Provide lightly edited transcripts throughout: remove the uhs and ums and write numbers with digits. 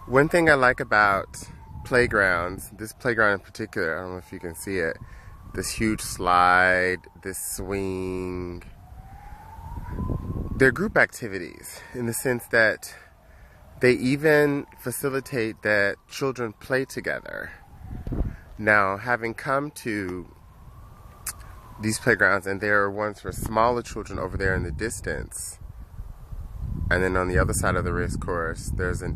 One thing I like about playgrounds, this playground in particular, I don't know if you can see it, this huge slide, this swing, they're group activities in the sense that they even facilitate that children play together. Now, having come to these playgrounds, and there are ones for smaller children over there in the distance, and then on the other side of the race course, there's a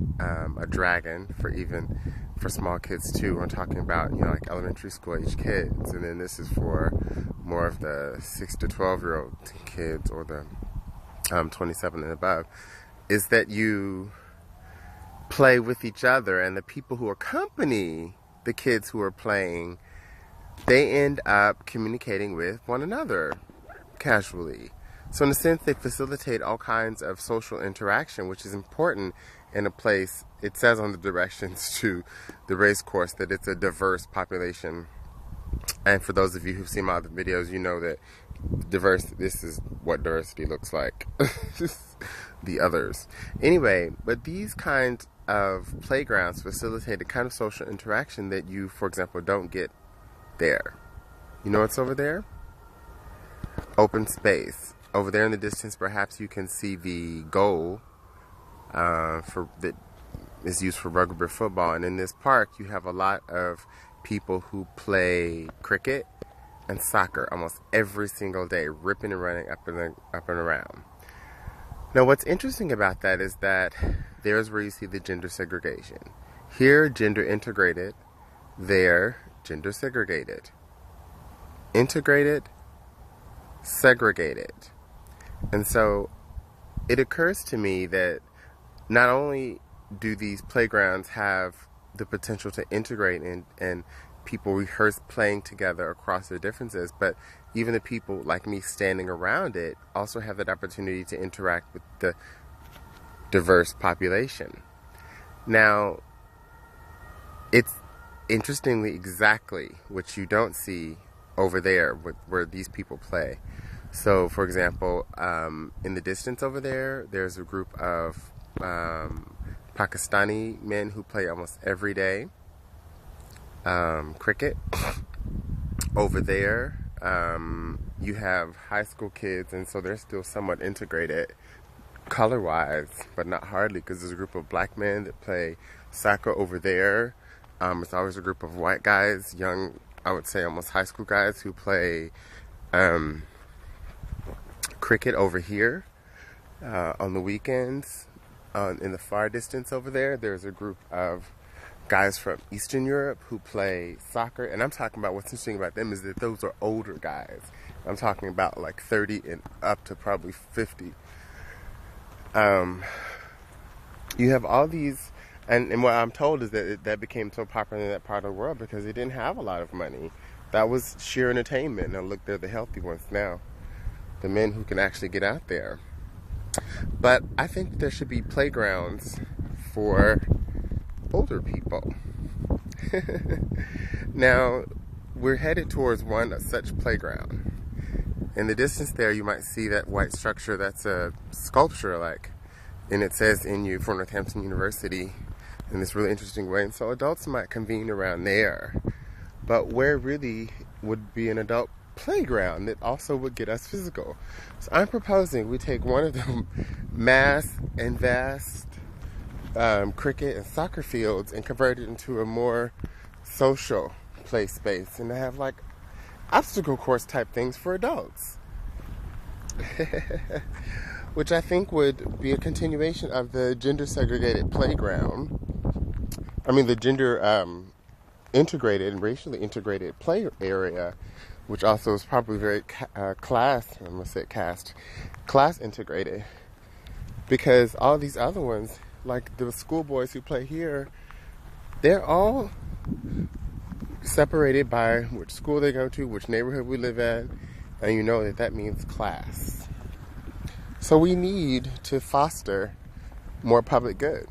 dragon for small kids too. I'm talking about, like elementary school age kids. And then this is for more of the 6 to 12-year-old kids, or the 27 and above, is that you play with each other, and the people who accompany the kids who are playing, they end up communicating with one another casually. So in a sense, they facilitate all kinds of social interaction, which is important in a place. It says on the directions to the race course that it's a diverse population. And for those of you who've seen my other videos, you know that this is what diversity looks like. The others. Anyway, but these kinds of playgrounds facilitate a kind of social interaction that you, for example, don't get there. You know what's over there? Open space. Over there in the distance, perhaps you can see the goal that is used for rugby football. And in this park, you have a lot of people who play cricket and soccer almost every single day, ripping and running up and around. Now, what's interesting about that is that there's where you see the gender segregation. Here, gender integrated. There, gender segregated. Integrated, segregated. And so it occurs to me that not only do these playgrounds have the potential to integrate and people rehearse playing together across their differences, but even the people like me standing around it also have that opportunity to interact with the diverse population. Now, it's interestingly exactly what you don't see over there where these people play. So, for example, in the distance over there, there's a group of Pakistani men who play almost every day cricket. Over there, you have high school kids, and so they're still somewhat integrated color-wise, but not hardly, because there's a group of black men that play soccer over there. It's always a group of white guys, young, I would say almost high school guys, who play cricket over here on the weekends. In the far distance over there, there's a group of guys from Eastern Europe who play soccer. And I'm talking about, what's interesting about them is that those are older guys. I'm talking about like 30 and up to probably 50. You have all these, and what I'm told is that that became so popular in that part of the world because they didn't have a lot of money. That was sheer entertainment. Now look, they're the healthy ones now. The men who can actually get out there. But I think there should be playgrounds for older people. Now, we're headed towards one such playground. In the distance there, you might see that white structure that's a sculpture, and it says "NU" for Northampton University in this really interesting way. And so adults might convene around there. But where really would be an adult playground that also would get us physical? So I'm proposing we take one of the mass and vast cricket and soccer fields and convert it into a more social play space, and to have obstacle course type things for adults. Which I think would be a continuation of the gender segregated playground. I mean the gender integrated and racially integrated play area, which also is probably very class integrated, because all these other ones, like the schoolboys who play here, they're all separated by which school they go to, which neighborhood we live in, and you know that means class. So we need to foster more public good.